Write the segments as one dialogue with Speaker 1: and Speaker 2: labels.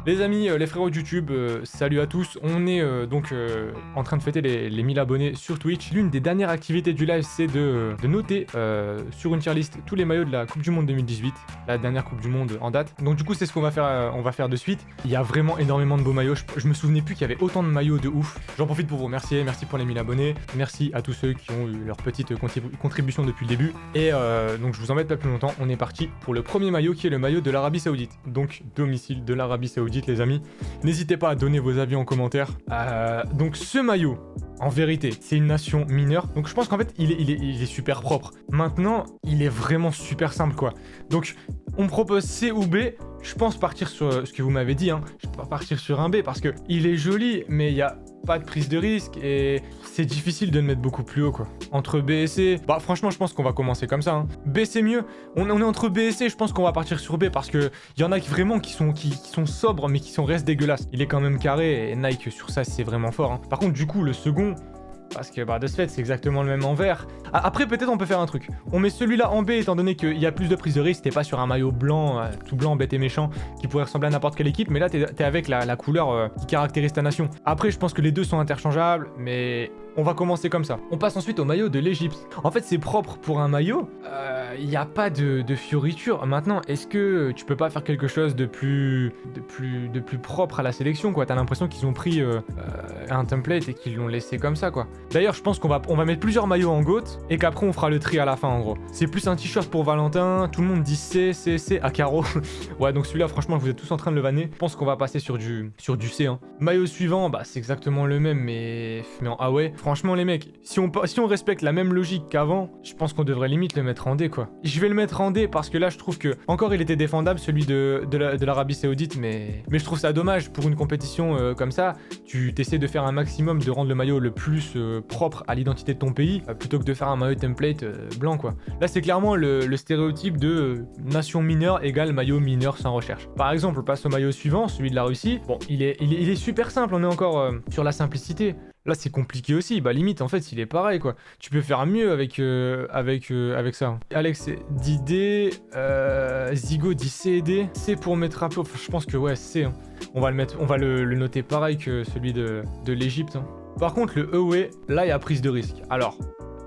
Speaker 1: Les amis, les frérots de YouTube, salut à tous. On est en train de fêter les 1000 abonnés sur Twitch. L'une des dernières activités du live, c'est de noter sur une tier list tous les maillots de la Coupe du Monde 2018, la dernière Coupe du Monde en date. Donc du coup, c'est ce qu'on va faire, on va faire de suite. Il y a vraiment énormément de beaux maillots. Je me souvenais plus qu'il y avait autant de maillots de ouf. J'en profite pour vous remercier. Merci pour les 1000 abonnés. Merci à tous ceux qui ont eu leur petite contribution depuis le début. Et donc je vous embête pas plus longtemps. On est parti pour le premier maillot qui est le maillot de l'Arabie Saoudite. Donc domicile de l'Arabie Saoudite, les amis. N'hésitez pas à donner vos avis en commentaire. Donc ce maillot, en vérité, c'est une nation mineure. Donc je pense qu'en fait, il est super propre. Maintenant, il est vraiment super simple, quoi. Donc, on me propose C ou B. Je pense partir sur ce que vous m'avez dit. Je peux pas partir sur un B parce que il est joli, mais il y a pas de prise de risque et c'est difficile de le mettre beaucoup plus haut, quoi. Entre B et C, bah franchement, je pense qu'on va commencer comme ça. B, c'est mieux. On est entre B et C. Je pense qu'on va partir sur B parce que il y en a qui vraiment qui sont sobres, mais qui restent dégueulasses. Il est quand même carré et Nike sur ça, c'est vraiment fort. Par contre, du coup, le second. Parce que de ce fait, c'est exactement le même en vert. Après, peut-être on peut faire un truc. On met celui-là en B, étant donné qu'il y a plus de prise de risque. T'es pas sur un maillot blanc, tout blanc, bête et méchant, qui pourrait ressembler à n'importe quelle équipe. Mais là, t'es avec la couleur qui caractérise ta nation. Après, je pense que les deux sont interchangeables, mais on va commencer comme ça. On passe ensuite au maillot de l'Égypte. En fait, c'est propre pour un maillot. Il n'y a pas de fioriture. Maintenant, est-ce que tu peux pas faire quelque chose de plus propre à la sélection, quoi? T'as l'impression qu'ils ont pris un template et qu'ils l'ont laissé comme ça, quoi. D'ailleurs, je pense qu'on va mettre plusieurs maillots en GOAT et qu'après on fera le tri à la fin, en gros. C'est plus un t-shirt pour Valentin. Tout le monde dit C à carreau. Ouais, donc celui-là, franchement, vous êtes tous en train de le vanner. Je pense qu'on va passer sur du C. Maillot suivant, c'est exactement le même, mais en A, ouais. Franchement, les mecs, si on respecte la même logique qu'avant, je pense qu'on devrait limite le mettre en D, quoi. Je vais le mettre en D parce que là, je trouve que encore il était défendable, celui de l'Arabie Saoudite, mais je trouve ça dommage pour une compétition comme ça. Tu t'essaies de faire un maximum de rendre le maillot le plus propre à l'identité de ton pays plutôt que de faire un maillot template blanc, quoi. Là, c'est clairement le stéréotype de nation mineure égale maillot mineur sans recherche. Par exemple, on passe au maillot suivant, celui de la Russie. Bon, il est super simple, on est encore sur la simplicité. Là, c'est compliqué aussi. Limite, en fait, il est pareil, quoi. Tu peux faire mieux avec ça. Alex dit D, Zigo dit C et D. C pour mettre un peu. Je pense que, ouais, C. On va le noter pareil que celui de l'Égypte. Par contre, le Away, là, il y a prise de risque. Alors,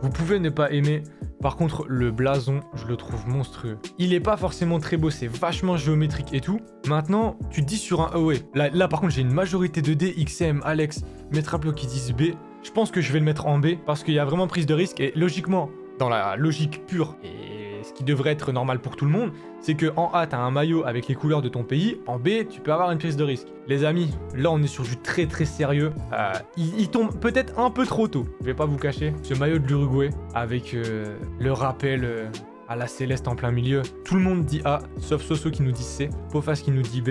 Speaker 1: vous pouvez ne pas aimer. Par contre, le blason, je le trouve monstrueux. Il est pas forcément très beau, c'est vachement géométrique et tout. Maintenant, tu te dis sur un Away. Là par contre, j'ai une majorité de D, XM, Alex, Metraplo qui disent B. Je pense que je vais le mettre en B parce qu'il y a vraiment prise de risque. Et logiquement, dans la logique pure et ce qui devrait être normal pour tout le monde, c'est que en A, t'as un maillot avec les couleurs de ton pays. En B, tu peux avoir une prise de risque. Les amis, là, on est sur du très très sérieux. Il tombe peut-être un peu trop tôt. Je vais pas vous cacher. Ce maillot de l'Uruguay avec le rappel à la céleste en plein milieu. Tout le monde dit A, sauf Soso qui nous dit C, Pofas qui nous dit B.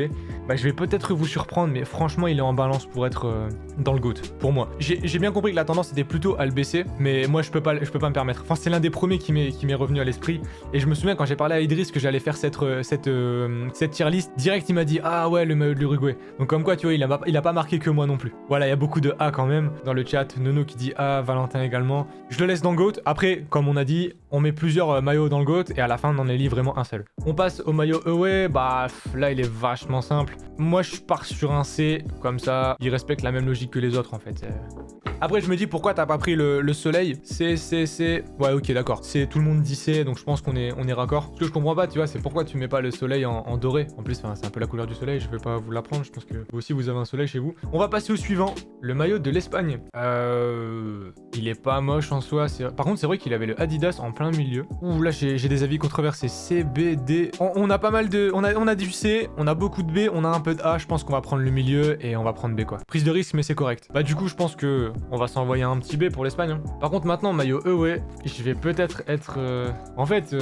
Speaker 1: Je vais peut-être vous surprendre, mais franchement, il est en balance pour être dans le GOAT, pour moi. J'ai bien compris que la tendance était plutôt à le baisser, mais moi, je peux pas me permettre. Enfin, c'est l'un des premiers qui m'est revenu à l'esprit. Et je me souviens quand j'ai parlé à Idriss que j'allais faire cette tier list, direct, il m'a dit ah ouais, le maillot de l'Uruguay. Donc comme quoi, tu vois, il a pas marqué que moi non plus. Voilà, il y a beaucoup de A quand même dans le chat. Nono qui dit A, Valentin également. Je le laisse dans le GOAT. Après, comme on a dit, on met plusieurs maillots dans le GOAT et à la fin on en élit vraiment un seul. On passe au maillot Away, là il est vachement simple. Moi je pars sur un C, comme ça il respecte la même logique que les autres en fait. Après je me dis pourquoi t'as pas pris le soleil. C. Ouais ok d'accord. Tout le monde dit C, donc je pense qu'on est raccord. Ce que je comprends pas, tu vois, c'est pourquoi tu mets pas le soleil en doré. En plus c'est un peu la couleur du soleil, je vais pas vous l'apprendre, je pense que vous aussi vous avez un soleil chez vous. On va passer au suivant, le maillot de l'Espagne. Il est pas moche en soi. Par contre c'est vrai qu'il avait le Adidas en plein milieu. Ouh là j'ai des avis controversés. C, B, D. On a pas mal de... On a du C, on a beaucoup de B, on a un peu de A. Je pense qu'on va prendre le milieu et on va prendre B, quoi. Prise de risque mais c'est correct. Du coup je pense que on va s'envoyer un petit B pour l'Espagne. Par contre maintenant maillot Away, je vais peut-être être... En fait...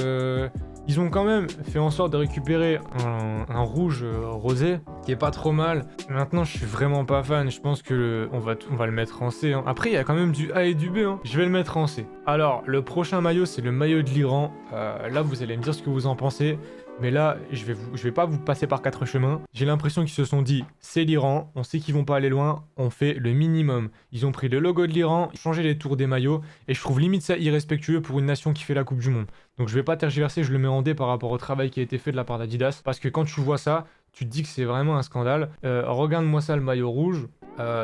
Speaker 1: Ils ont quand même fait en sorte de récupérer un rouge rosé qui est pas trop mal. Maintenant, je suis vraiment pas fan. Je pense que on va le mettre en C. Après, il y a quand même du A et du B. Je vais le mettre en C. Alors, le prochain maillot, c'est le maillot de l'Iran. Là, vous allez me dire ce que vous en pensez. Mais là, je vais pas vous passer par 4 chemins. J'ai l'impression qu'ils se sont dit, c'est l'Iran, on sait qu'ils vont pas aller loin, on fait le minimum. Ils ont pris le logo de l'Iran, changé les tours des maillots, et je trouve limite ça irrespectueux pour une nation qui fait la Coupe du Monde. Donc je vais pas tergiverser, je le mets en D par rapport au travail qui a été fait de la part d'Adidas, parce que quand tu vois ça, tu te dis que c'est vraiment un scandale. Regarde-moi ça, le maillot rouge.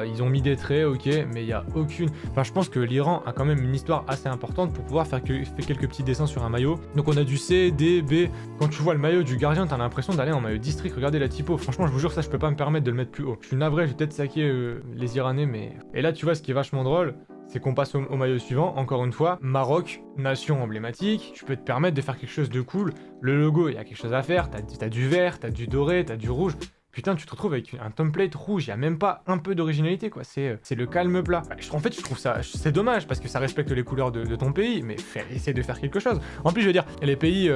Speaker 1: Ils ont mis des traits, ok, mais il n'y a aucune... Enfin, je pense que l'Iran a quand même une histoire assez importante pour pouvoir faire quelques petits dessins sur un maillot. Donc on a du C, D, B. Quand tu vois le maillot du gardien, t'as l'impression d'aller en maillot district. Regardez la typo. Franchement, je vous jure, ça, je peux pas me permettre de le mettre plus haut. Je suis navré, je vais peut-être saquer les Iranais, mais... Et là, tu vois, ce qui est vachement drôle, c'est qu'on passe au maillot suivant. Encore une fois, Maroc, nation emblématique. Tu peux te permettre de faire quelque chose de cool. Le logo, il y a quelque chose à faire. T'as du vert, t'as du doré, t'as du rouge. Putain, tu te retrouves avec un template rouge, il n'y a même pas un peu d'originalité, quoi. C'est le calme plat. En fait, je trouve ça... C'est dommage, parce que ça respecte les couleurs de ton pays, mais essaie de faire quelque chose. En plus, je veux dire, les pays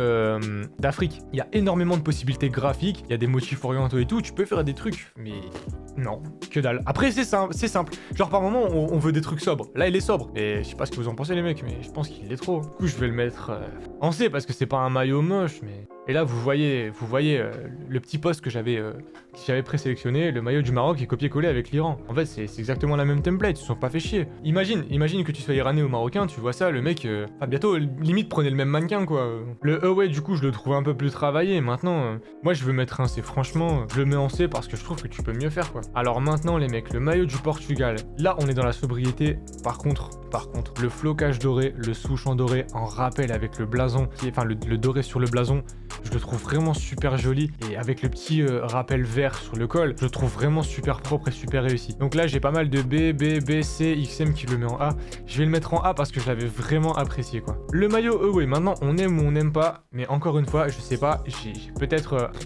Speaker 1: d'Afrique, il y a énormément de possibilités graphiques, il y a des motifs orientaux et tout, tu peux faire des trucs, mais... Non, que dalle. Après, c'est simple. Genre, par moment, on veut des trucs sobres. Là, il est sobre. Et je sais pas ce que vous en pensez, les mecs, mais je pense qu'il est trop. Du coup, je vais le mettre en C, parce que c'est pas un maillot moche, mais... Et là, vous voyez le petit post que j'avais présélectionné, le maillot du Maroc est copié-collé avec l'Iran. En fait, c'est exactement la même template, ils se sont pas fait chier. Imagine que tu sois iranais ou marocain, tu vois ça, le mec, bientôt, limite, prenez le même mannequin, quoi. Le ouais, du coup, je le trouve un peu plus travaillé. Maintenant, moi, je veux mettre un C. Franchement, je le mets en C parce que je trouve que tu peux mieux faire, quoi. Alors maintenant, les mecs, le maillot du Portugal. Là, on est dans la sobriété. Par contre, le flocage doré, le souche en doré, en rappel avec le blason, le doré sur le blason, je le trouve vraiment super joli. Et avec le petit rappel vert sur le col, je le trouve vraiment super propre et super réussi. Donc là, j'ai pas mal de B, C, XM qui le met en A. Je vais le mettre en A parce que je l'avais vraiment apprécié, quoi. Le maillot away, maintenant, on aime ou on n'aime pas. Mais encore une fois, je sais pas,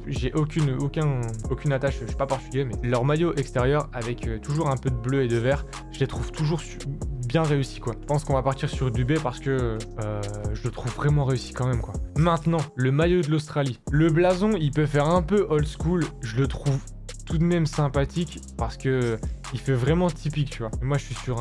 Speaker 1: j'ai aucune attache, je suis pas portugais, mais leur maillot extérieur avec toujours un peu de bleu et de vert, je les trouve toujours bien réussi, quoi. Je pense qu'on va partir sur du B parce que je le trouve vraiment réussi quand même, quoi. Maintenant, le maillot de l'Australie. Le blason, il peut faire un peu old school, je le trouve tout de même sympathique parce que il fait vraiment typique, tu vois. Et moi, je suis sur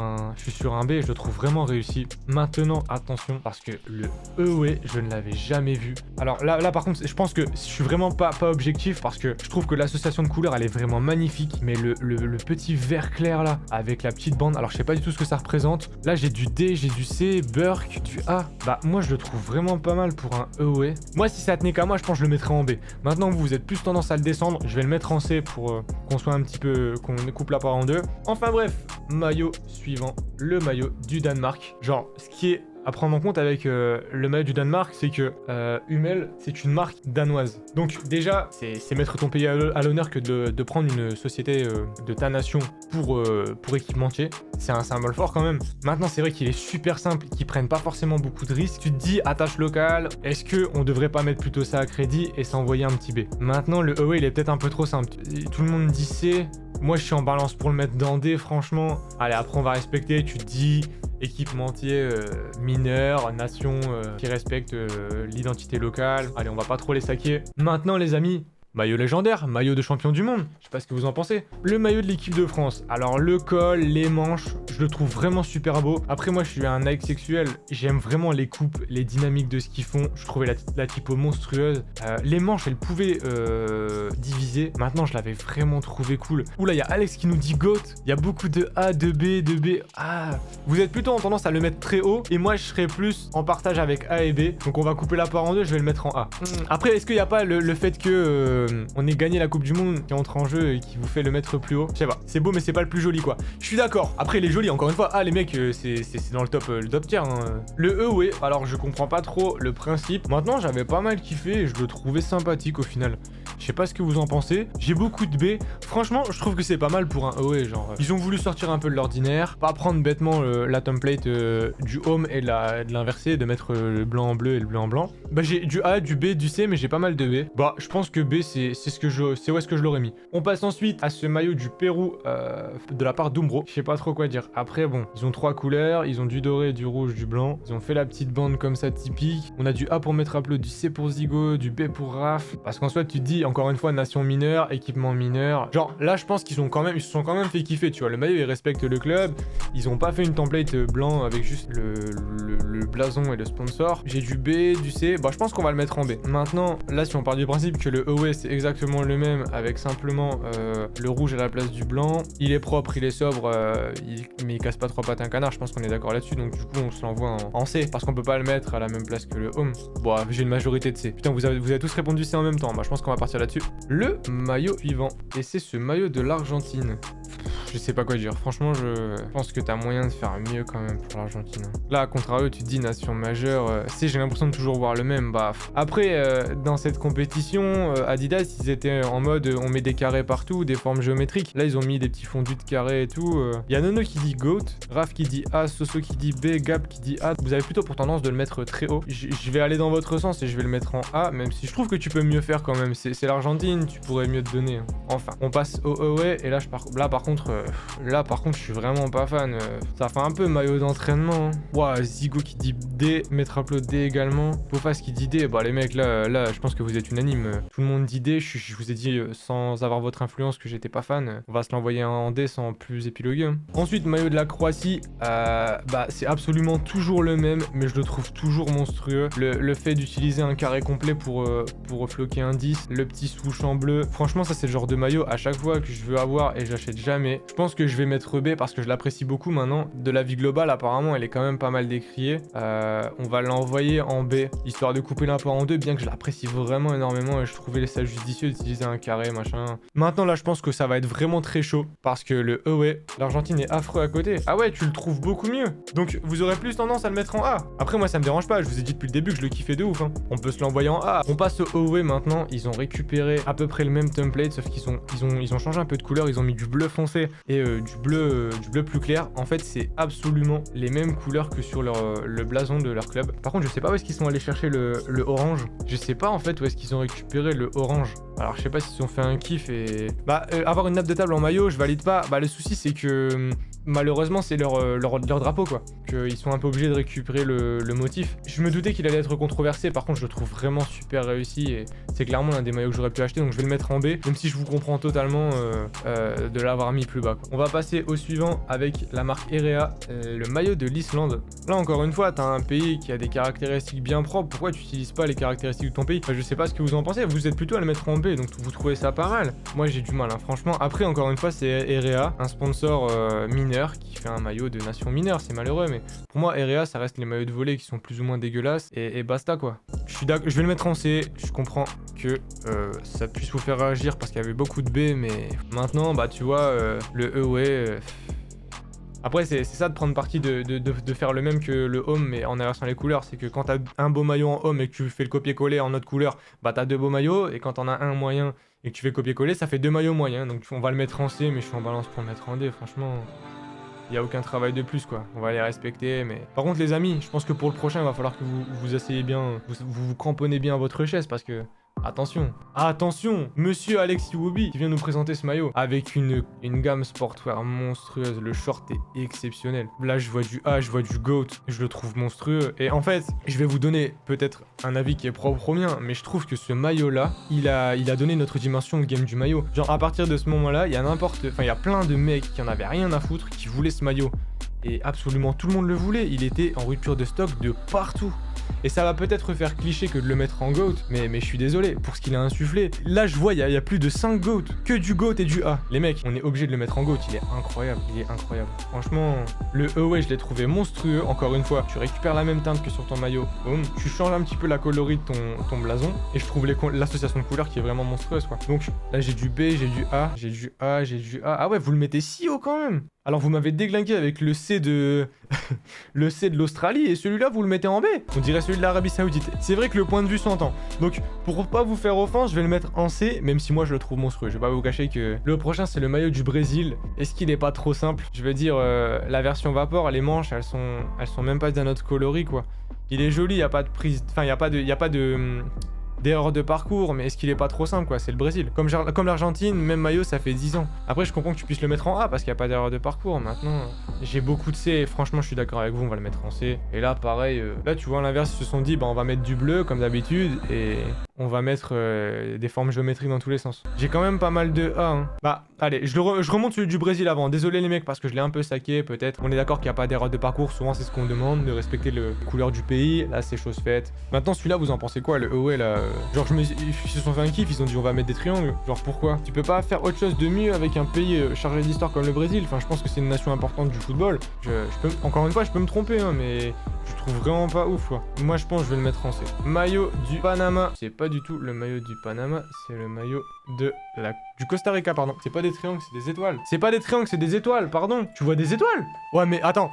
Speaker 1: un B et je le trouve vraiment réussi. Maintenant, attention, parce que le EOE, je ne l'avais jamais vu. Alors là, par contre, je pense que je suis vraiment pas objectif parce que je trouve que l'association de couleurs, elle est vraiment magnifique. Mais le petit vert clair là, avec la petite bande, alors je sais pas du tout ce que ça représente. Là, j'ai du D, j'ai du C, Burke, du A. Bah, moi, je le trouve vraiment pas mal pour un EOE. Moi, si ça tenait qu'à moi, je pense que je le mettrais en B. Maintenant, vous êtes plus tendance à le descendre, je vais le mettre en C pour qu'on soit un petit peu, qu'on coupe la part en deux. Enfin bref, maillot suivant, le maillot du Danemark. Genre, ce qui est à prendre en compte avec le maillot du Danemark, c'est que Hummel, c'est une marque danoise. Donc déjà, c'est mettre ton pays à l'honneur que de prendre une société de ta nation pour équipementier. C'est un symbole fort quand même. Maintenant, c'est vrai qu'il est super simple, qu'ils prennent pas forcément beaucoup de risques. Tu te dis, attache locale, est-ce qu'on devrait pas mettre plutôt ça à crédit et s'envoyer un petit B? Maintenant, le away, il est peut-être un peu trop simple. Tout le monde dit C. Moi, je suis en balance pour le mettre dans D, franchement. Allez, après, on va respecter. Tu te dis... équipementier mineur, nation qui respecte l'identité locale. Allez, on va pas trop les saquer. Maintenant, les amis, maillot légendaire, maillot de champion du monde. Je sais pas ce que vous en pensez. Le maillot de l'équipe de France. Alors, le col, les manches, je le trouve vraiment super beau. Après, moi, je suis un Nike sexuel. J'aime vraiment les coupes, les dynamiques de ce qu'ils font. Je trouvais la typo monstrueuse. Les manches, elles pouvaient diviser. Maintenant, je l'avais vraiment trouvé cool. Oula, il y a Alex qui nous dit GOAT. Il y a beaucoup de A, de B, de B. Ah, vous êtes plutôt en tendance à le mettre très haut. Et moi, je serais plus en partage avec A et B. Donc, on va couper la part en deux. Je vais le mettre en A. Après, est-ce qu'il n'y a pas le fait que on ait gagné la Coupe du Monde qui entre en jeu et qui vous fait le mettre plus haut? Je sais pas. C'est beau, mais c'est pas le plus joli, quoi. Je suis d'accord. Après, il est joli, encore une fois. Ah, les mecs, c'est dans le top tier. Hein. Le E, ouais. Alors, je comprends pas trop le principe. Maintenant, j'avais pas mal kiffé et je le trouvais sympathique au final. Je sais pas ce que vous en pensez. J'ai beaucoup de B. Franchement, je trouve que c'est pas mal pour un OE. Genre, ils ont voulu sortir un peu de l'ordinaire, pas prendre bêtement la template du home et de l'inverser, de mettre le blanc en bleu et le bleu en blanc. Bah, j'ai du A, du B, du C, mais j'ai pas mal de B. Bah, je pense que B, c'est où est-ce que je l'aurais mis. On passe ensuite à ce maillot du Pérou de la part d'Umbro. Je sais pas trop quoi dire. Après, bon, ils ont 3 couleurs. Ils ont du doré, du rouge, du blanc. Ils ont fait la petite bande comme ça typique. On a du A pour mettre Upload, du C pour Zigo, du B pour Raf. Parce qu'en soit, tu te dis, encore une fois, nation mineure, équipement mineur. Genre, là, je pense qu'ils se sont quand même fait kiffer, tu vois. Le maillot, il respecte le club. Ils ont pas fait une template blanc avec juste le blason et le sponsor. J'ai du B, du C. Bah, je pense qu'on va le mettre en B. Maintenant, là, si on part du principe que le EOS c'est exactement le même, avec simplement le rouge à la place du blanc. Il est propre, il est sobre, mais il casse pas 3 pattes à un canard. Je pense qu'on est d'accord là-dessus. Donc, du coup, on se l'envoie en C. Parce qu'on peut pas le mettre à la même place que le home. Bon, j'ai une majorité de C. Putain, vous avez tous répondu C en même temps. Bah, je pense qu'on va partir partir là-dessus. Le maillot suivant, et c'est ce maillot de l'Argentine. Je sais pas quoi dire. Franchement, je pense que t'as moyen de faire mieux quand même pour l'Argentine. Là, à contrario, tu te dis nation majeure. J'ai l'impression de toujours voir le même. Bah, après, dans cette compétition, Adidas, ils étaient en mode on met des carrés partout, des formes géométriques. Là, ils ont mis des petits fondus de carrés et tout. Il y a Nono qui dit GOAT, Raph qui dit A, Soso qui dit B, Gab qui dit A. Vous avez plutôt pour tendance de le mettre très haut. Je vais aller dans votre sens et je vais le mettre en A, même si je trouve que tu peux mieux faire quand même. C'est l'Argentine, tu pourrais mieux te donner. Enfin, on passe au away et là, par contre, je suis vraiment pas fan. Ça fait un peu maillot d'entraînement. Ouah, Zigo qui dit D, Metraplo D également. Pofas qui dit D. Bah les mecs, là, je pense que vous êtes unanime. Tout le monde dit D. Je vous ai dit sans avoir votre influence que j'étais pas fan. On va se l'envoyer en D sans plus épiloguer. Ensuite, maillot de la Croatie. Bah c'est absolument toujours le même, mais je le trouve toujours monstrueux. Le fait d'utiliser un carré complet pour floquer un 10, le petit swoosh en bleu. Franchement, ça c'est le genre de maillot à chaque fois que je veux avoir et j'achète jamais. Je pense que je vais mettre B parce que je l'apprécie beaucoup maintenant. De la vie globale, apparemment, elle est quand même pas mal décriée. On va l'envoyer en B, histoire de couper l'import en deux, bien que je l'apprécie vraiment énormément et je trouvais ça judicieux d'utiliser un carré, machin. Maintenant, là, je pense que ça va être vraiment très chaud parce que le away, l'Argentine est affreux à côté. Ah ouais, tu le trouves beaucoup mieux. Donc, vous aurez plus tendance à le mettre en A. Après, moi, ça me dérange pas. Je vous ai dit depuis le début que je le kiffais de ouf. Hein. On peut se l'envoyer en A. On passe au away maintenant. Ils ont récupéré à peu près le même template, sauf qu'ils ont changé un peu de couleur. Ils ont mis du bleu foncé et du bleu plus clair. En fait, c'est absolument les mêmes couleurs que sur le blason de leur club. Par contre, je sais pas où est-ce qu'ils sont allés chercher le orange. Je sais pas en fait où est-ce qu'ils ont récupéré le orange. Alors, je sais pas s'ils ont fait un kiff et... avoir une nappe de table en maillot, je valide pas. Le souci, c'est que... malheureusement, c'est leur drapeau, quoi. Qu'ils sont un peu obligés de récupérer le motif. Je me doutais qu'il allait être controversé. Par contre, je le trouve vraiment super réussi. Et c'est clairement l'un des maillots que j'aurais pu acheter. Donc, je vais le mettre en B. Même si je vous comprends totalement de l'avoir mis plus bas, quoi. On va passer au suivant avec la marque Erea, le maillot de l'Islande. Là, encore une fois, t'as un pays qui a des caractéristiques bien propres. Pourquoi tu n'utilises pas les caractéristiques de ton pays? Je sais pas ce que vous en pensez. Vous êtes plutôt à le mettre en B. Donc, vous trouvez ça pas mal. Moi, j'ai du mal, hein, franchement. Après, encore une fois, c'est Erea, un sponsor mineur qui fait un maillot de nation mineure. C'est malheureux, mais pour moi, Erea, ça reste les maillots de volley qui sont plus ou moins dégueulasses. Et basta, quoi. Je vais le mettre en C. Je comprends que ça puisse vous faire réagir parce qu'il y avait beaucoup de B, mais maintenant, bah, tu vois, le away... Après, c'est ça de prendre parti de faire le même que le home, mais en inversant les couleurs. C'est que quand t'as un beau maillot en home et que tu fais le copier-coller en autre couleur, bah t'as deux beaux maillots. Et quand t'en as un moyen et que tu fais copier-coller, ça fait deux maillots moyens. Donc on va le mettre en C, mais je suis en balance pour le mettre en D. Franchement, il n'y a aucun travail de plus, quoi. On va les respecter, mais... Par contre, les amis, je pense que pour le prochain, il va falloir que vous vous asseyez bien, vous cramponnez bien à votre chaise, parce que... Attention, monsieur Alexis Woubi qui vient nous présenter ce maillot avec une gamme sportwear monstrueuse. Le short est exceptionnel. Là, je vois du A, je vois du GOAT, je le trouve monstrueux. Et en fait, je vais vous donner peut-être un avis qui est propre au mien, mais je trouve que ce maillot-là, il a donné notre dimension de game du maillot. Genre, à partir de ce moment-là, il y a plein de mecs qui en avaient rien à foutre, qui voulaient ce maillot. Et absolument tout le monde le voulait. Il était en rupture de stock de partout. Et ça va peut-être faire cliché que de le mettre en GOAT, mais je suis désolé, pour ce qu'il a insufflé. Là, je vois, il y a plus de 5 GOAT, que du GOAT et du A. Les mecs, on est obligé de le mettre en GOAT, il est incroyable. Franchement, le away, je l'ai trouvé monstrueux. Encore une fois, tu récupères la même teinte que sur ton maillot, boum. Tu changes un petit peu la coloris de ton blason, et je trouve l'association de couleurs qui est vraiment monstrueuse, quoi. Donc là, j'ai du B, j'ai du A, j'ai du A, j'ai du A. Ah ouais, vous le mettez si haut quand même. Alors vous m'avez déglingué avec le C de le C de l'Australie et celui-là vous le mettez en B. On dirait celui de l'Arabie Saoudite. C'est vrai que le point de vue s'entend. Donc pour pas vous faire offense, je vais le mettre en C, même si moi je le trouve monstrueux. Je vais pas vous cacher que le prochain c'est le maillot du Brésil. Est-ce qu'il est pas trop simple? Je veux dire la version vapeur, les manches elles sont même pas d'un autre coloris, quoi. Il est joli, il y a pas de prise, enfin il y a pas d'erreur de parcours, mais est-ce qu'il est pas trop simple, quoi? C'est le Brésil. Comme l'Argentine, même maillot, ça fait 10 ans. Après, je comprends que tu puisses le mettre en A parce qu'il n'y a pas d'erreur de parcours. Maintenant, j'ai beaucoup de C et franchement, je suis d'accord avec vous, on va le mettre en C. Et là, pareil, là, tu vois, à l'inverse, ils se sont dit, bah, on va mettre du bleu, comme d'habitude, et on va mettre des formes géométriques dans tous les sens. J'ai quand même pas mal de A, hein. Bah, allez, je remonte celui du Brésil avant. Désolé, les mecs, parce que je l'ai un peu saqué, peut-être. On est d'accord qu'il n'y a pas d'erreur de parcours. Souvent, c'est ce qu'on demande, de respecter les couleurs du pays. Là, c'est chose faite. Maintenant, celui-là, vous en pensez quoi, le away, là? Genre, ils se sont fait un kiff, ils ont dit on va mettre des triangles. Genre pourquoi? Tu peux pas faire autre chose de mieux avec un pays chargé d'histoire comme le Brésil? Enfin, je pense que c'est une nation importante du football. Encore une fois, je peux me tromper, hein, mais Je trouve vraiment pas ouf, quoi. Moi, je pense que je vais le mettre en C. Maillot du Panama. C'est pas du tout le maillot du Panama, c'est le maillot du Costa Rica, pardon. C'est pas des triangles, c'est des étoiles. C'est pas des triangles, c'est des étoiles, pardon. Tu vois des étoiles? Ouais, mais attendez,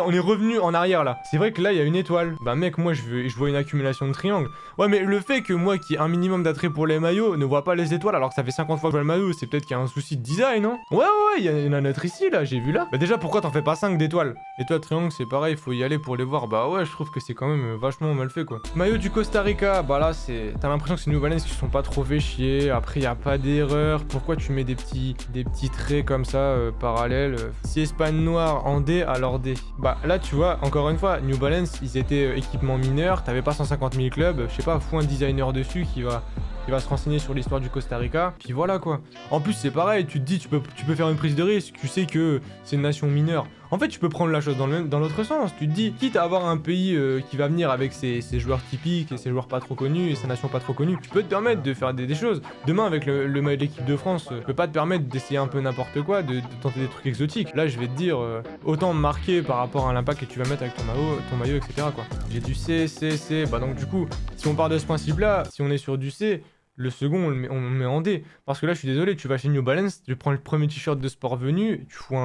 Speaker 1: on est revenu en arrière, là. C'est vrai que là, il y a une étoile. Bah, mec, moi, je vois une accumulation de triangles. Ouais, mais le fait que moi, qui ai un minimum d'attrait pour les maillots, ne vois pas les étoiles, alors que ça fait 50 fois que je vois le maillot, c'est peut-être qu'il y a un souci de design, non? Ouais, il y en a un autre ici, là, j'ai vu là. Bah, déjà, pourquoi t'en fais pas 5 d'étoiles? Étoiles, triangles, c'est pareil, il faut y aller pour les voir. Bah, ouais, je trouve que c'est quand même vachement mal fait, quoi. Maillot du Costa Rica, bah là, t'as l'impression que c'est New Balance qui se sont pas trop fait chier. Après, y a pas d'erreur. Pourquoi tu mets des petits traits comme ça, parallèles? Si Espagne noire en D, alors D. Bah, là, tu vois, encore une fois, New Balance, ils étaient équipement mineur. T'avais pas 150 000 clubs. Je sais pas, fous un designer dessus qui va se renseigner sur l'histoire du Costa Rica, puis voilà quoi. En plus c'est pareil, tu te dis tu peux faire une prise de risque, tu sais que c'est une nation mineure. En fait tu peux prendre la chose dans l'autre sens, tu te dis quitte à avoir un pays qui va venir avec ses joueurs typiques et ses joueurs pas trop connus et sa nation pas trop connue, tu peux te permettre de faire des choses. Demain avec le maillot de l'équipe de France, tu peux pas te permettre d'essayer un peu n'importe quoi, de tenter des trucs exotiques. Là je vais te dire, autant marquer par rapport à l'impact que tu vas mettre avec ton maillot etc. quoi. J'ai du C, bah donc du coup, si on part de ce principe là, si on est sur du C, le second, on le met en D. Parce que là, je suis désolé, tu vas chez New Balance, tu prends le premier t-shirt de sport venu, tu fous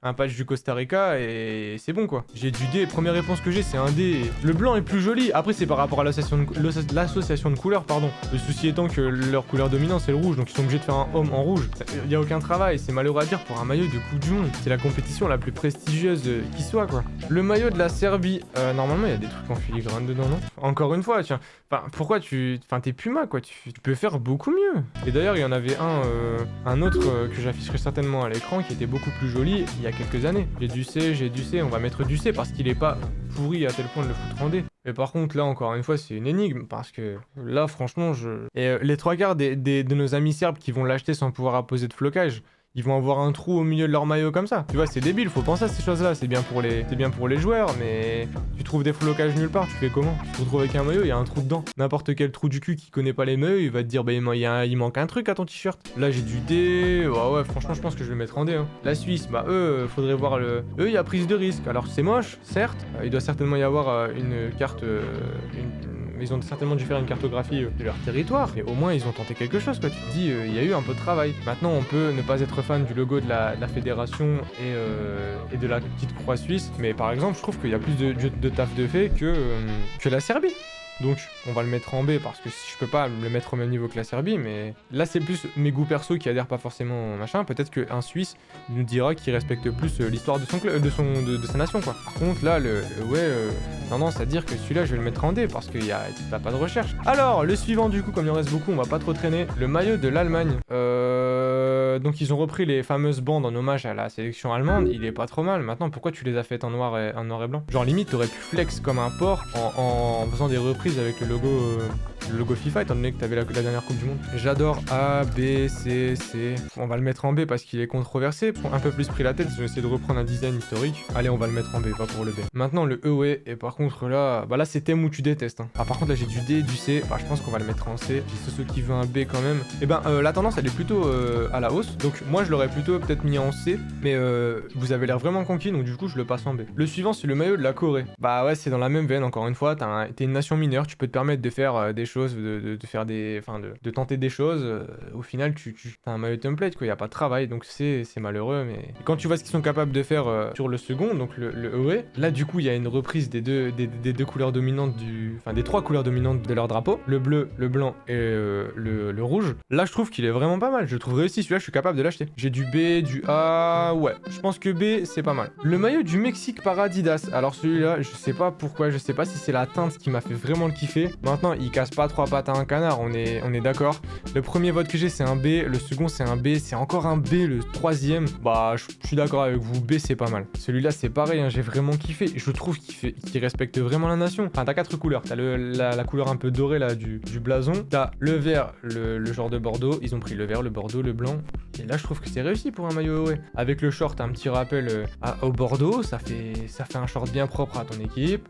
Speaker 1: un patch du Costa Rica et c'est bon quoi. J'ai du D, première réponse que j'ai c'est un D. Le blanc est plus joli, après c'est par rapport à l'association de couleurs, pardon. Le souci étant que leur couleur dominante c'est le rouge, donc ils sont obligés de faire un homme en rouge. Il n'y a aucun travail, c'est malheureux à dire pour un maillot de Coupe du Monde. C'est la compétition la plus prestigieuse qui soit quoi. Le maillot de la Serbie, normalement il y a des trucs en filigrane dedans, non? Encore une fois, tiens, pourquoi t'es Puma quoi, tu peux faire beaucoup mieux. Et d'ailleurs il y en avait un autre que j'afficherai certainement à l'écran qui était beaucoup plus joli il y a quelques années. J'ai du C, on va mettre du C parce qu'il est pas pourri à tel point de le foutre en D. Mais par contre là encore une fois c'est une énigme parce que là franchement Et les trois quarts de nos amis serbes qui vont l'acheter sans pouvoir apposer de flocage, ils vont avoir un trou au milieu de leur maillot comme ça. Tu vois, c'est débile, faut penser à ces choses-là. C'est bien pour les joueurs, mais tu trouves des flocages nulle part, tu fais comment? Tu te retrouves avec un maillot, il y a un trou dedans. N'importe quel trou du cul qui connaît pas les maillots, il va te dire, bah il manque un truc à ton t-shirt. Là, j'ai du D. Ouais, franchement, je pense que je vais le mettre en D. Hein. La Suisse, bah faudrait voir Eux, il y a prise de risque. Alors, c'est moche, certes. Il doit certainement y avoir une carte... Ils ont certainement dû faire une cartographie de leur territoire, mais au moins ils ont tenté quelque chose quoi. Tu te dis, il y a eu un peu de travail. Maintenant, on peut ne pas être fan du logo de la fédération et de la petite croix suisse, mais par exemple, je trouve qu'il y a plus de taf de fait que la Serbie. Donc on va le mettre en B parce que je peux pas le mettre au même niveau que la Serbie, mais là c'est plus mes goûts perso qui adhèrent pas forcément machin. Peut-être qu'un Suisse nous dira qu'il respecte plus l'histoire de son club, de sa nation quoi. Par contre là tendance à dire que celui-là je vais le mettre en D parce qu'il y a pas de recherche. Alors le suivant du coup, comme il en reste beaucoup, on va pas trop traîner. Le maillot de l'Allemagne. Donc ils ont repris les fameuses bandes en hommage à la sélection allemande, il est pas trop mal. Maintenant pourquoi tu les as faites en noir et blanc? Genre limite t'aurais pu flex comme un porc en faisant des reprises avec le logo FIFA étant donné que t'avais la dernière Coupe du Monde. J'adore A, B, C. On va le mettre en B parce qu'il est controversé. Un peu plus pris la tête, j'ai essayé de reprendre un design historique. Allez on va le mettre en B, pas pour le B. Maintenant le E, ouais, et par contre là, bah là c'est thème où tu détestes. Hein. Ah par contre là j'ai du D, du C, bah je pense qu'on va le mettre en C. Puis ceux qui veulent un B quand même. Et ben la tendance elle est plutôt à la hausse. Donc moi je l'aurais plutôt peut-être mis en C, mais vous avez l'air vraiment conquis donc du coup je le passe en B. Le suivant c'est le maillot de la Corée. Bah ouais c'est dans la même veine encore une fois, t'es une nation mineure, tu peux te permettre de faire des choses, de tenter des choses. Au final t'as un maillot template quoi, y a pas de travail donc c'est malheureux, mais et quand tu vois ce qu'ils sont capables de faire sur le second, donc le EE, là du coup il y a une reprise des deux couleurs dominantes des trois couleurs dominantes de leur drapeau, le bleu, le blanc et le rouge. Là je trouve qu'il est vraiment pas mal, je trouve réussi, celui-là je suis capable de l'acheter. J'ai du B, du A, ouais, je pense que B c'est pas mal. Le maillot du Mexique par Adidas, alors celui-là je sais pas pourquoi, je sais pas si c'est la teinte qui m'a fait vraiment le kiffer. Maintenant il casse pas trois pattes à un canard, on est d'accord. Le premier vote que j'ai c'est un B, le second c'est un B, c'est encore un B, le troisième, bah je suis d'accord avec vous, B c'est pas mal. Celui-là c'est pareil, hein, j'ai vraiment kiffé, je trouve qu'il respecte vraiment la nation. Enfin t'as quatre couleurs, t'as la couleur un peu dorée là du blason, t'as le vert, le genre de Bordeaux, ils ont pris le vert, le Bordeaux, le blanc, et là je trouve que c'est réussi pour un maillot ouais. Avec le short, un petit rappel au Bordeaux, ça fait un short bien propre à ton équipe.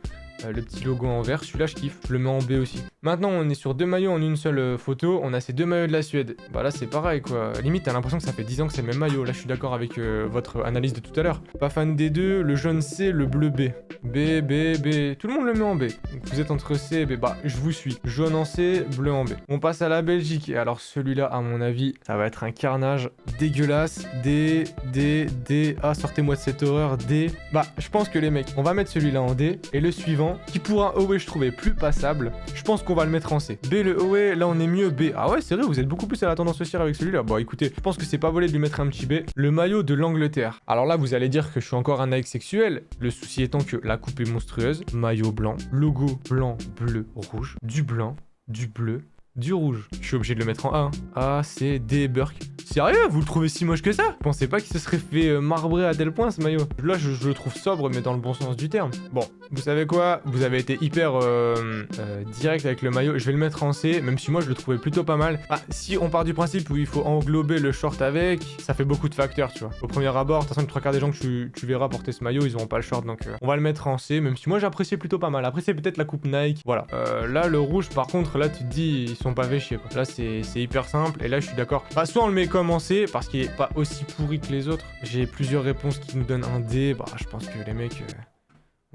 Speaker 1: le petit logo en vert, celui-là je kiffe, je le mets en B aussi. Maintenant on est sur 2 maillots en une seule photo, on a ces 2 maillots de la Suède. Bah là c'est pareil quoi, limite t'as l'impression que ça fait 10 ans que c'est le même maillot, là je suis d'accord avec votre analyse de tout à l'heure. Pas fan des deux, le jaune C, le bleu B. B, B, B, tout le monde le met en B. Donc vous êtes entre C et B, bah je vous suis. Jaune en C, bleu en B. On passe à la Belgique, et alors celui-là à mon avis, ça va être un carnage dégueulasse. D, D, D, ah sortez-moi de cette horreur, D. Bah je pense que les mecs, on va mettre celui-là en D, et le suivant, qui pour un Away je trouvais plus passable, je pense qu'on va le mettre en C. B le Away, là on est mieux B. Ah ouais c'est vrai, vous êtes beaucoup plus à la tendance haussière avec celui-là. Bon écoutez, je pense que c'est pas volé de lui mettre un petit B. Le maillot de l'Angleterre. Alors là vous allez dire que je suis encore un Nike sexuel, le souci étant que la coupe est monstrueuse. Maillot blanc, logo blanc, bleu, rouge, du blanc, du bleu, du rouge. Je suis obligé de le mettre en A. Hein. A, C, D, Burke. Sérieux, vous le trouvez si moche que ça? Je pensais pas qu'il se serait fait marbrer à tel point ce maillot. Là, je le trouve sobre, mais dans le bon sens du terme. Bon, vous savez quoi? Vous avez été hyper direct avec le maillot. Je vais le mettre en C, même si moi je le trouvais plutôt pas mal. Ah, si on part du principe où il faut englober le short avec, ça fait beaucoup de facteurs, tu vois. Au premier abord, de toute façon, les 3/4 des gens que tu verras porter ce maillot, ils auront pas le short, donc on va le mettre en C, même si moi j'appréciais plutôt pas mal. Après, c'est peut-être la coupe Nike. Voilà. Là, le rouge, par contre, là, tu te dis, ils sont pas fait chier, quoi. Là, c'est hyper simple, et là, je suis d'accord. Bah, soit on le met comme en C, parce qu'il est pas aussi pourri que les autres. J'ai plusieurs réponses qui nous donnent un D. Bah, je pense que les mecs,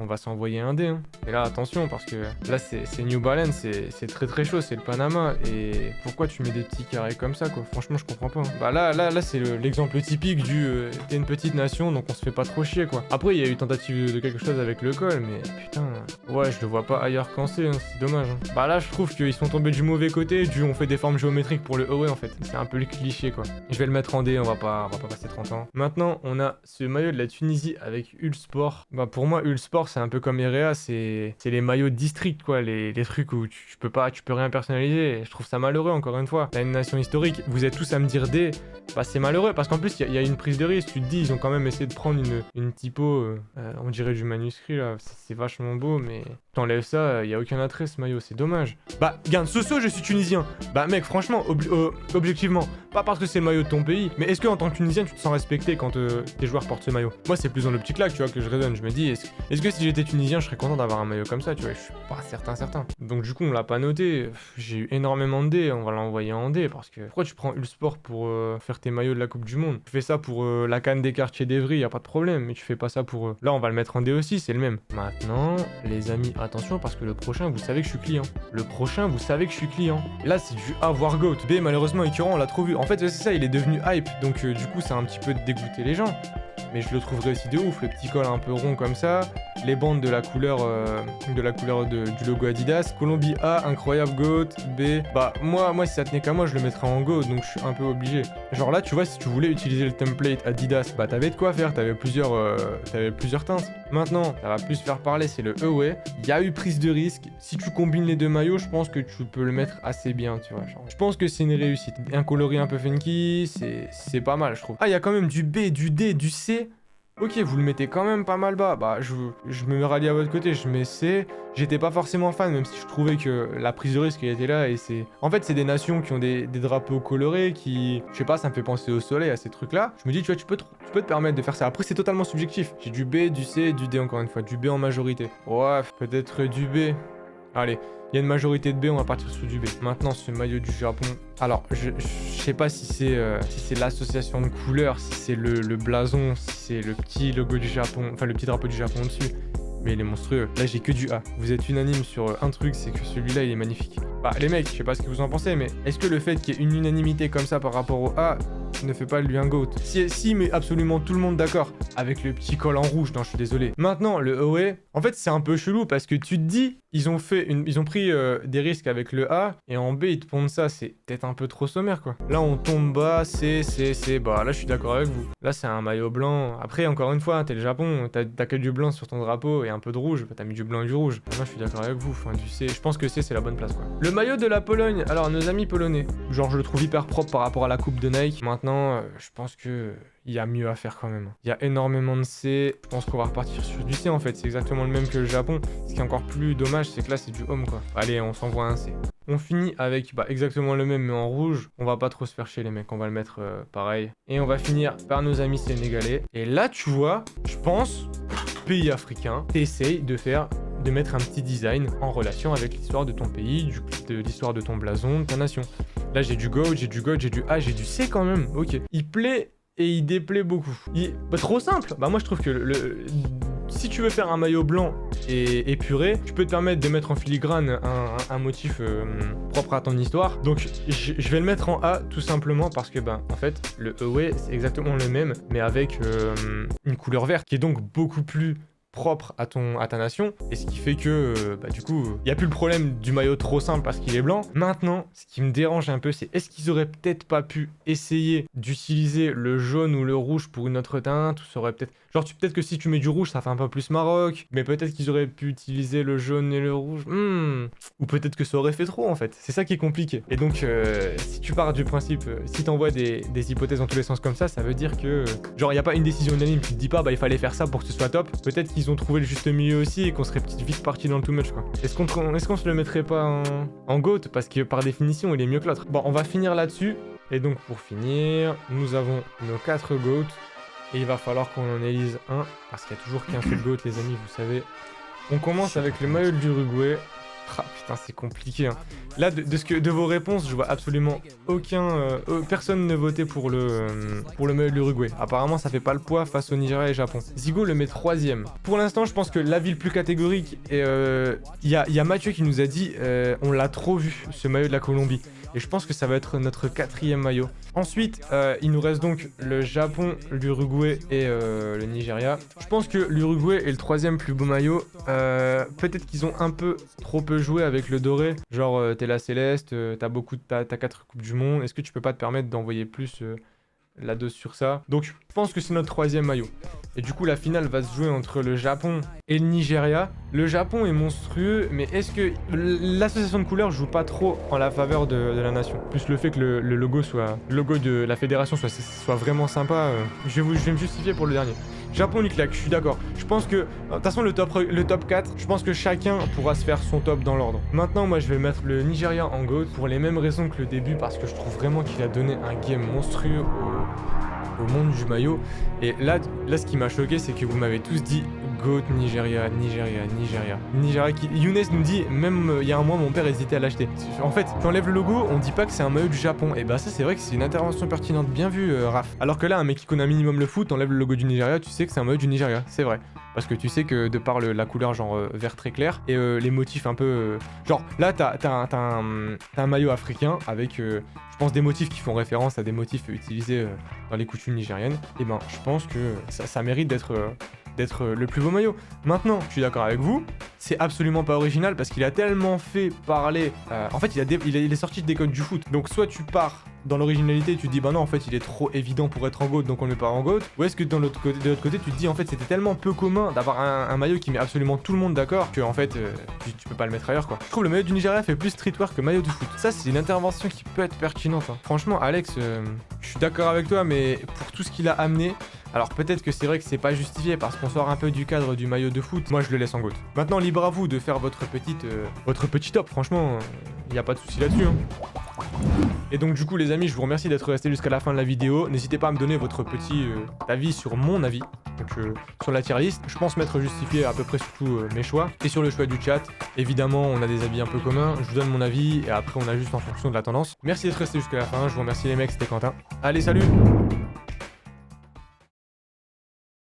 Speaker 1: on va s'envoyer un D. Hein. Et là, attention, parce que là, c'est New Balance, c'est très très chaud, c'est le Panama. Et pourquoi tu mets des petits carrés comme ça, quoi? Franchement, je comprends pas. Hein. Bah là, c'est l'exemple typique du t'es une petite nation, donc on se fait pas trop chier, quoi. Après, il y a eu tentative de quelque chose avec le col, mais putain, ouais, je le vois pas ailleurs qu'en C, hein, c'est dommage. Hein. Bah là, je trouve qu'ils sont tombés du mauvais côté, on fait des formes géométriques pour le Away, en fait. C'est un peu le cliché, quoi. Je vais le mettre en D, on va pas passer 30 ans. Maintenant, on a ce maillot de la Tunisie avec Ulsport. Bah pour moi, Ulsport, c'est un peu comme Erea, c'est les maillots district, quoi, les trucs où tu peux rien personnaliser. Et je trouve ça malheureux, encore une fois. T'as une nation historique, vous êtes tous à me dire D, bah c'est malheureux, parce qu'en plus, il y a une prise de risque. Tu te dis, ils ont quand même essayé de prendre une typo, on dirait du manuscrit, là, c'est vachement beau, mais t'enlèves ça, il y a aucun attrait, ce maillot, c'est dommage. Bah, gain Soso, je suis tunisien. Bah mec, franchement, objectivement, pas parce que c'est le maillot de ton pays, mais est-ce que en tant que Tunisien, tu te sens respecté quand tes joueurs portent ce maillot? Moi, c'est plus dans l'optique là, tu vois, que je raisonne. Je me dis, est-ce que si j'étais Tunisien, je serais content d'avoir un maillot comme ça, tu vois? Je suis pas certain. Donc du coup, on l'a pas noté. J'ai eu énormément de D, on va l'envoyer en D, parce que pourquoi tu prends Ulsport pour faire tes maillots de la Coupe du Monde? Tu fais ça pour la canne des quartiers d'Evry, y a pas de problème, mais tu fais pas ça pour... Là, on va le mettre en D aussi, c'est le même. Maintenant, les amis, attention, parce que le prochain, vous savez que je suis client. Là, c'est du A voire GOAT. B, malheureusement, écœurant, on l'a trop vu. En fait, c'est ça, il est devenu hype, donc du coup, ça a un petit peu dégoûté les gens. Mais je le trouverais aussi de ouf, le petit col un peu rond comme ça, les bandes de la couleur du logo Adidas. Colombie A, incroyable GOAT. B, bah moi si ça tenait qu'à moi, je le mettrais en GOAT, donc je suis un peu obligé. Genre là, tu vois, si tu voulais utiliser le template Adidas, bah t'avais de quoi faire, t'avais plusieurs teintes. Maintenant, ça va plus faire parler, c'est le Away. Il y a eu prise de risque. Si tu combines les deux maillots, je pense que tu peux le mettre assez bien, tu vois. Genre, je pense que c'est une réussite. Un coloris un peu funky, c'est pas mal, je trouve. Ah, il y a quand même du B, du D, du C. Ok, vous le mettez quand même pas mal bas. Bah, je me rallie à votre côté, je mets C. J'étais pas forcément fan, même si je trouvais que la prise de risque elle était là. Et c'est. En fait, c'est des nations qui ont des drapeaux colorés qui. Je sais pas, ça me fait penser au soleil, à ces trucs-là. Je me dis, tu vois, tu peux te permettre de faire ça. Après, c'est totalement subjectif. J'ai du B, du C, du D encore une fois. Du B en majorité. Ouais, peut-être du B. Allez. Il y a une majorité de B, on va partir sur du B. Maintenant, ce maillot du Japon. Alors, je sais pas si c'est l'association de couleurs, si c'est le blason, si c'est le petit logo du Japon, enfin le petit drapeau du Japon dessus. Mais il est monstrueux. Là, j'ai que du A. Vous êtes unanime sur un truc, c'est que celui-là, il est magnifique. Bah, les mecs, je sais pas ce que vous en pensez, mais est-ce que le fait qu'il y ait une unanimité comme ça par rapport au A ne fait pas de lui un GOAT? Si, mais absolument tout le monde d'accord. Avec le petit col en rouge, non, je suis désolé. Maintenant, le Away, en fait, c'est un peu chelou parce que tu te dis, ils ont pris des risques avec le A, et en B, ils te pondent ça, c'est peut-être un peu trop sommaire, quoi. Là, on tombe bas, C, bah là, je suis d'accord avec vous. Là, c'est un maillot blanc. Après, encore une fois, t'es le Japon, t'as que du blanc sur ton drapeau et un peu de rouge, t'as mis du blanc et du rouge. Moi, je suis d'accord avec vous, enfin, du C, je pense que C, c'est la bonne place, quoi. Le maillot de la Pologne, alors, nos amis polonais, genre, je le trouve hyper propre par rapport à la coupe de Nike. Maintenant, je pense que... il y a mieux à faire quand même. Il y a énormément de C. Je pense qu'on va repartir sur du C en fait. C'est exactement le même que le Japon. Ce qui est encore plus dommage, c'est que là, c'est du home quoi. Allez, on s'envoie un C. On finit avec exactement le même mais en rouge. On va pas trop se faire chier les mecs. On va le mettre pareil. Et on va finir par nos amis sénégalais. Et là, tu vois, je pense, pays africain, t'essayes de de mettre un petit design en relation avec l'histoire de ton pays, de l'histoire de ton blason, de ta nation. Là, j'ai du Gold, j'ai du Gold, j'ai du A, j'ai du C quand même. Ok. Il plaît et il déplaît beaucoup. Trop simple. Bah moi, je trouve que si tu veux faire un maillot blanc et épuré, tu peux te permettre de mettre en filigrane un motif propre à ton histoire. Donc je vais le mettre en A tout simplement parce que en fait le Away c'est exactement le même mais avec une couleur verte qui est donc beaucoup plus propre à ta nation, et ce qui fait que du coup il n'y a plus le problème du maillot trop simple parce qu'il est blanc. Maintenant, ce qui me dérange un peu, c'est est-ce qu'ils auraient peut-être pas pu essayer d'utiliser le jaune ou le rouge pour une autre teinte, ou ça aurait peut-être genre peut-être que si tu mets du rouge ça fait un peu plus Maroc, mais peut-être qu'ils auraient pu utiliser le jaune et le rouge, ou peut-être que ça aurait fait trop en fait. C'est ça qui est compliqué. Et donc si tu pars du principe, si t'envoies des hypothèses dans tous les sens comme ça veut dire que genre il y a pas une décision unanime. Tu te dis pas il fallait faire ça pour que ce soit top. Peut-être qu'ils ont trouvé le juste milieu aussi et qu'on serait vite parti dans le too much quoi. Est-ce qu'on se le mettrait pas en GOAT parce que par définition il est mieux que l'autre. Bon, on va finir là-dessus. Et donc pour finir, nous avons nos 4 GOAT. Et il va falloir qu'on en élise un, parce qu'il y a toujours qu'un seul GOAT les amis, vous savez. On commence avec le maillot de l'Uruguay. Ah putain, c'est compliqué hein. Là de vos réponses je vois absolument personne ne votait pour le maillot de l'Uruguay. Apparemment ça fait pas le poids face au Nigeria et Japon. Zigo le met 3ème. Pour l'instant je pense que l'avis le plus catégorique, et il y a Mathieu qui nous a dit on l'a trop vu ce maillot de la Colombie. Et je pense que ça va être notre 4ème maillot. Ensuite, il nous reste donc le Japon, l'Uruguay et le Nigeria. Je pense que l'Uruguay est le 3ème plus beau maillot. Peut-être qu'ils ont un peu trop peu joué avec le doré. Genre, t'es la Céleste, t'as 4 Coupes du Monde. Est-ce que tu peux pas te permettre d'envoyer plus la dose sur ça? Donc, je pense que c'est notre 3ème maillot. Et du coup, la finale va se jouer entre le Japon et le Nigeria. Le Japon est monstrueux, mais est-ce que l'association de couleurs joue pas trop en la faveur de la nation? Plus le fait que le logo de la fédération soit vraiment sympa. Je vais me justifier pour le dernier. Japon il claque, je suis d'accord. Je pense que, de toute façon le top 4, je pense que chacun pourra se faire son top dans l'ordre. Maintenant moi je vais mettre le Nigeria en GOAT pour les mêmes raisons que le début, parce que je trouve vraiment qu'il a donné un game monstrueux au monde du maillot. Et là ce qui m'a choqué, c'est que vous m'avez tous dit GOAT Nigeria. Younes nous dit, même il y a un mois mon père hésitait à l'acheter. En fait, tu enlèves le logo, on dit pas que c'est un maillot du Japon. Et ça c'est vrai que c'est une intervention pertinente, bien vu Raph. Alors que là un mec qui connaît un minimum le foot, enlève le logo du Nigeria, tu sais que c'est un maillot du Nigeria, c'est vrai. Parce que tu sais que de par la couleur genre vert très clair et les motifs un peu genre là t'as un maillot africain avec je pense des motifs qui font référence à des motifs utilisés dans les coutumes nigériennes. Et je pense que ça mérite d'être le plus beau maillot. Maintenant, je suis d'accord avec vous, c'est absolument pas original parce qu'il a tellement fait parler. En fait, il est sorti des codes du foot. Donc, soit tu pars dans l'originalité, tu te dis non, en fait, il est trop évident pour être en GOAT, donc on le met pas en GOAT. Ou est-ce que de l'autre côté, tu te dis en fait, c'était tellement peu commun d'avoir un maillot qui met absolument tout le monde d'accord que en fait, tu peux pas le mettre ailleurs quoi. Je trouve le maillot du Nigeria fait plus streetwear que maillot de foot. Ça, c'est une intervention qui peut être pertinente. Hein. Franchement, Alex, je suis d'accord avec toi, mais pour tout ce qu'il a amené. Alors peut-être que c'est vrai que c'est pas justifié parce qu'on sort un peu du cadre du maillot de foot. Moi je le laisse en GOAT. Maintenant libre à vous de faire votre petit top. Franchement, y a pas de souci là-dessus. Hein. Et donc du coup les amis, je vous remercie d'être restés jusqu'à la fin de la vidéo. N'hésitez pas à me donner votre petit avis sur mon avis. Donc sur la tier list, je pense m'être justifié à peu près sur tous mes choix. Et sur le choix du chat, évidemment on a des avis un peu communs. Je vous donne mon avis et après on ajuste en fonction de la tendance. Merci d'être restés jusqu'à la fin. Je vous remercie les mecs, c'était Quentin. Allez, salut!